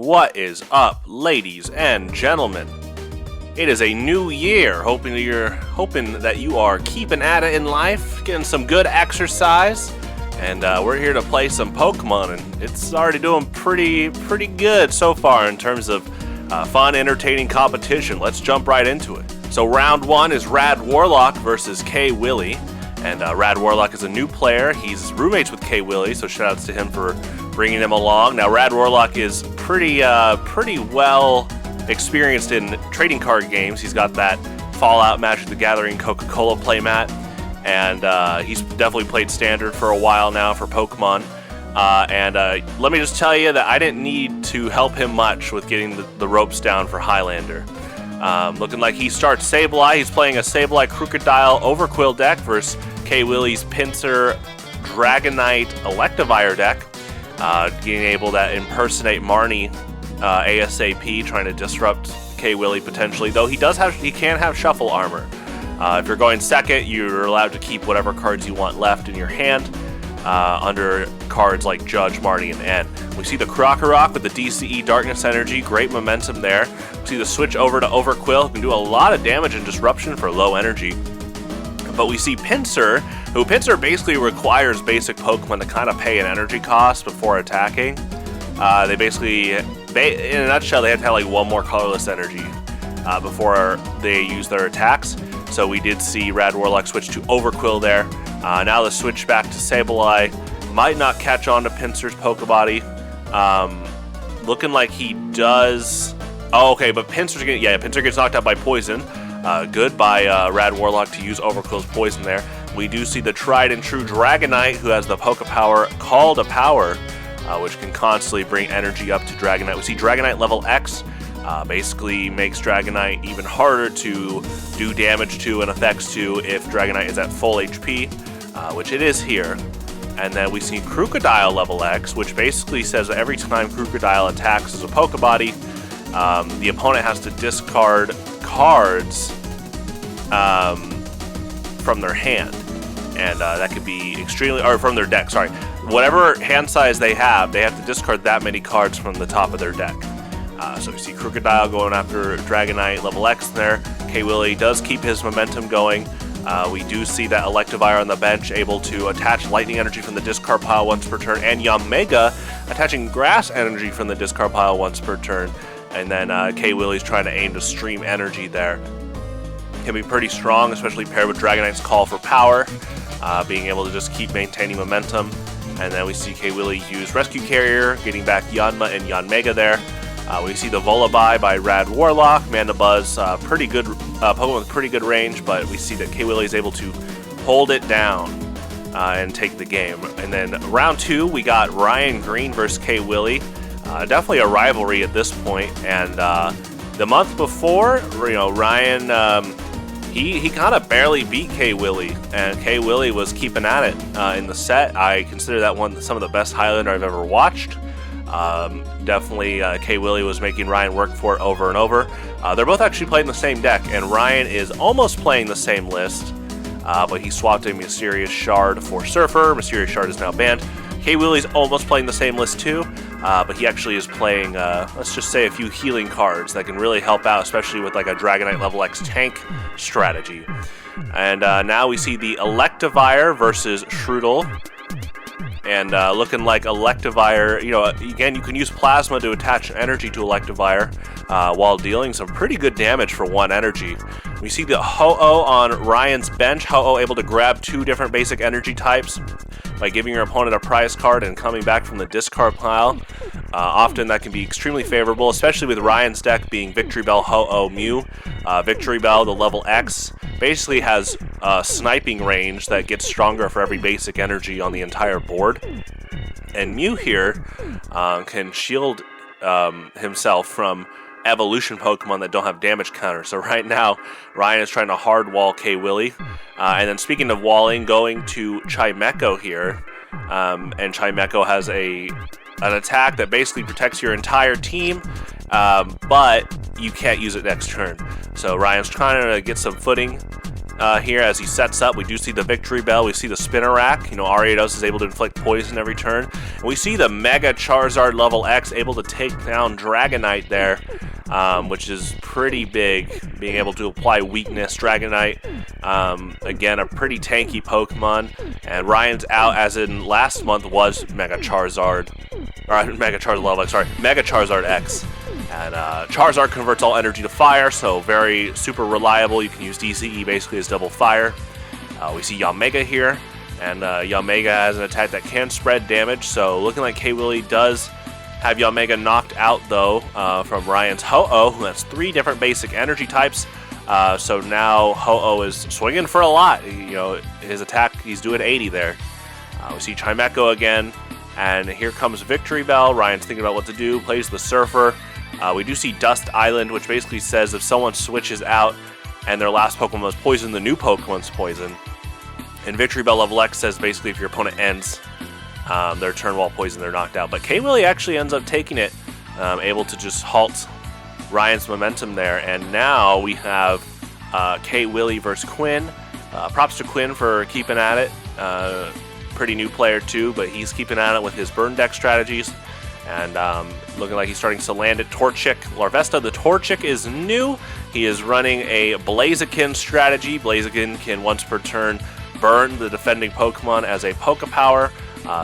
What is up, ladies and gentlemen? It is a new year, hoping that you are keeping at it in life, getting some good exercise, and we're here to play some Pokemon, and it's already doing pretty good so far in terms of fun, entertaining competition. Let's jump right into it. So round one is Rad Warlock versus K Willy, and Rad Warlock is a new player. He's roommates with K Willy, so shoutouts to him for bringing him along. Now Rad Warlock is pretty well experienced in trading card games. He's got that Fallout, Magic the Gathering, Coca-Cola playmat, and he's definitely played Standard for a while now for Pokemon. Let me just tell you that I didn't need to help him much with getting the ropes down for Highlander. Looking like he starts Sableye. He's playing a Sableye Crocodile Overquill deck versus K Willy's Pinsir Dragonite Electivire deck. Being able to impersonate Marnie ASAP, trying to disrupt K Willy potentially. Though he can have shuffle armor. If you're going second, you're allowed to keep whatever cards you want left in your hand. Under cards like Judge, Marty, and N. We see the Krokorok with the DCE Darkness Energy, great momentum there. We see the switch over to Overquill, who can do a lot of damage and disruption for low energy. But we see Pinsir, who basically requires basic Pokemon to kind of pay an energy cost before attacking. They basically, in a nutshell, they have to have like one more colorless energy before they use their attacks. So we did see Rad Warlock switch to Overquill there. Now the switch back to Sableye might not catch on to Pinsir's Pokebody. Looking like he does. Oh, okay, but Pinsir gets knocked out by Poison. Good by Rad Warlock to use Overquill's Poison there. We do see the tried and true Dragonite, who has the Pokepower Call to Power, which can constantly bring energy up to Dragonite. We see Dragonite level X. Basically makes Dragonite even harder to do damage to and effects to if Dragonite is at full HP, which it is here. And then we see Crocodile level X, which basically says that every time Crocodile attacks as a Pokebody, the opponent has to discard cards from their hand. And that could be or from their deck, sorry. Whatever hand size they have to discard that many cards from the top of their deck. So we see Crocodile going after Dragonite level X there. K Willy does keep his momentum going. We do see that Electivire on the bench able to attach lightning energy from the discard pile once per turn, and Yanmega attaching grass energy from the discard pile once per turn. And then K Willy's trying to aim to stream energy there. Can be pretty strong, especially paired with Dragonite's Call for Power, being able to just keep maintaining momentum. And then we see K Willy use Rescue Carrier, getting back Yanma and Yanmega there. We see the Volibee by Rad Warlock. Mandibuzz, pretty good Pokemon with pretty good range, but we see that K Willy is able to hold it down and take the game. And then round two, we got Ryan Green versus K Willy. Definitely a rivalry at this point. And the month before, Ryan he kind of barely beat K Willy, and K Willy was keeping at it in the set. I consider that one some of the best Highlander I've ever watched. Definitely K Willy was making Ryan work for it over and over. They're both actually playing the same deck, and Ryan is almost playing the same list, but he swapped a Mysterious Shard for Surfer. Mysterious Shard is now banned. K Willy's almost playing the same list too, but he actually is playing, let's just say, a few healing cards that can really help out, especially with like a Dragonite level X tank strategy. And now we see the Electivire versus Shroodle. And looking like Electivire, again, you can use Plasma to attach energy to Electivire while dealing some pretty good damage for one energy. We see the Ho-Oh on Ryan's bench. Ho-Oh able to grab two different basic energy types by giving your opponent a prize card and coming back from the discard pile. Often that can be extremely favorable, especially with Ryan's deck being Victory Bell, Ho-Oh, Mew. Victory Bell, the level X, basically has sniping range that gets stronger for every basic energy on the entire board. And Mew here can shield himself from evolution Pokemon that don't have damage counters. So right now, Ryan is trying to hard wall K Willy. And then speaking of walling, going to Chimecho here. And Chimecho has an attack that basically protects your entire team, but you can't use it next turn. So Ryan's trying to get some footing here as he sets up. We do see the Victory Bell. We see the Spinner Rack. You know, Ariados is able to inflict poison every turn. And we see the Mega Charizard level X able to take down Dragonite there, which is pretty big, being able to apply weakness. Dragonite, again, a pretty tanky Pokemon. And Ryan's out, as in last month was Mega Charizard. Or Mega Charizard level X, sorry. Mega Charizard X. And Charizard converts all energy to fire, so very super reliable. You can use DCE basically as double fire. We see Yamega here, and Yamega has an attack that can spread damage, so looking like K-Willie does have Yamega knocked out, though, from Ryan's Ho-Oh, who has 3 different basic energy types. So now Ho-Oh is swinging for a lot. You know, his attack, he's doing 80 there. We see Chimecho again, and here comes Victory Bell. Ryan's thinking about what to do, plays the Surfer. We do see Dust Island, which basically says if someone switches out and their last Pokemon was poison, the new Pokemon's poison. And Victory Bell level X says basically if your opponent ends their turn while poisoned, they're knocked out. But K-Willie actually ends up taking it, able to just halt Ryan's momentum there. And now we have K-Willie versus Quinn. Props to Quinn for keeping at it. Pretty new player too, but he's keeping at it with his burn deck strategies. And looking like he's starting to land it. Torchic, Larvesta. The Torchic is new. He is running a Blaziken strategy. Blaziken can once per turn burn the defending Pokemon as a Poke Power.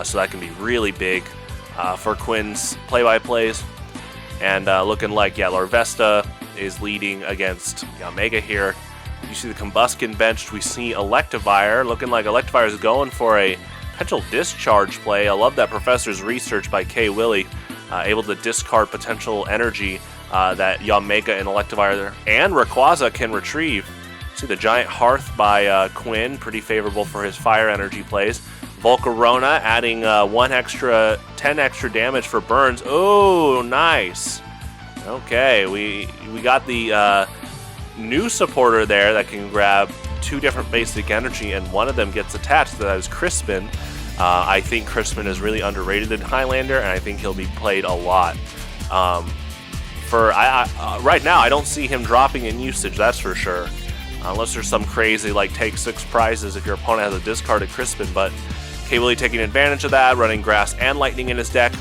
So that can be really big for Quinn's play-by-plays. And looking like, yeah, Larvesta is leading against Yamega here. You see the Combuskin benched. We see Electivire. Looking like Electivire is going for a potential discharge play. I love that Professor's research by K-Willie, able to discard potential energy that Yamega and Electivire and Rayquaza can retrieve. See the Giant Hearth by Quinn, pretty favorable for his fire energy plays. Volcarona adding 10 extra damage for burns. Oh, nice. Okay, we got the new supporter there that can grab 2 different basic energy, and one of them gets attached. That is Crispin. I think Crispin is really underrated in Highlander, and I think he'll be played a lot. Right now, I don't see him dropping in usage, that's for sure. Unless there's some crazy, like, take 6 prizes if your opponent has a discarded Crispin, but K-Willie taking advantage of that, running Grass and Lightning in his deck.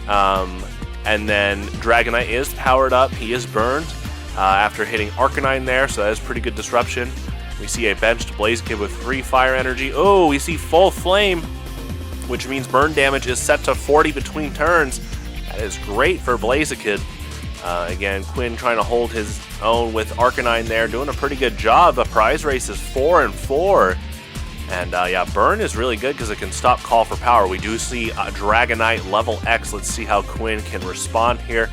And then Dragonite is powered up. He is burned after hitting Arcanine there, so that is pretty good disruption. We see a benched Blaziken with 3 fire energy. Oh, we see Full Flame, which means burn damage is set to 40 between turns. That is great for Blaziken. Again, Quinn trying to hold his own with Arcanine there, doing a pretty good job. The prize race is 4-4. And yeah, burn is really good because it can stop Call for Power. We do see Dragonite level X. Let's see how Quinn can respond here.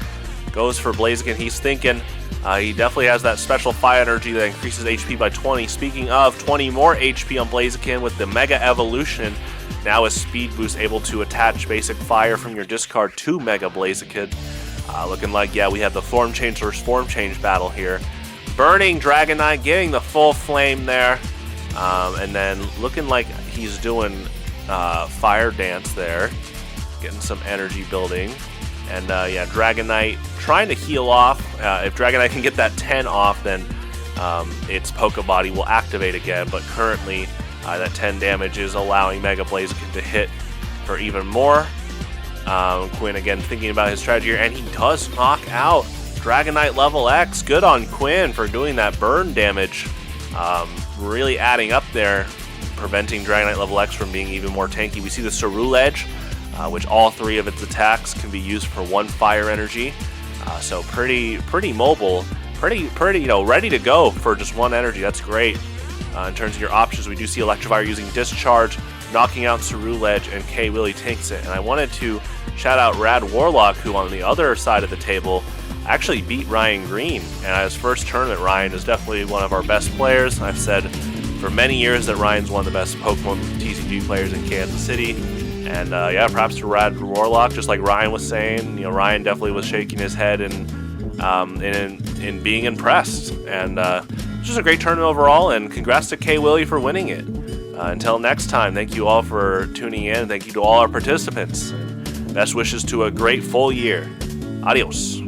Goes for Blaziken. He's thinking. He definitely has that special fire energy that increases HP by 20. Speaking of, 20 more HP on Blaziken with the Mega Evolution. Now is Speed Boost able to attach basic fire from your discard to Mega Blaziken. Looking like, yeah, we have the Form Change versus Form Change battle here. Burning Dragonite, getting the Full Flame there. And then looking like he's doing Fire Dance there. Getting some energy building. And yeah, Dragonite trying to heal off. If Dragonite can get that 10 off, then its Poke Body will activate again. But currently, that 10 damage is allowing Mega Blaziken to hit for even more. Quinn again thinking about his strategy here, and he does knock out Dragonite level X. Good on Quinn for doing that burn damage. Really adding up there, preventing Dragonite level X from being even more tanky. We see the Cerulege, which all 3 of its attacks can be used for 1 fire energy. So pretty mobile, pretty ready to go for just 1 energy. That's great. In terms of your options, we do see Electivire using Discharge, knocking out Cerulege, and K-Willie takes it. And I wanted to shout out Rad Warlock, who on the other side of the table actually beat Ryan Green. And at his first tournament, Ryan is definitely one of our best players. I've said for many years that Ryan's one of the best Pokemon TCG players in Kansas City. And yeah, props to Rad Warlock, just like Ryan was saying. You know, Ryan definitely was shaking his head and in being impressed. And just a great tournament overall, and congrats to K-Willie for winning it. Until next time, thank you all for tuning in. Thank you to all our participants. Best wishes to a great full year. Adios.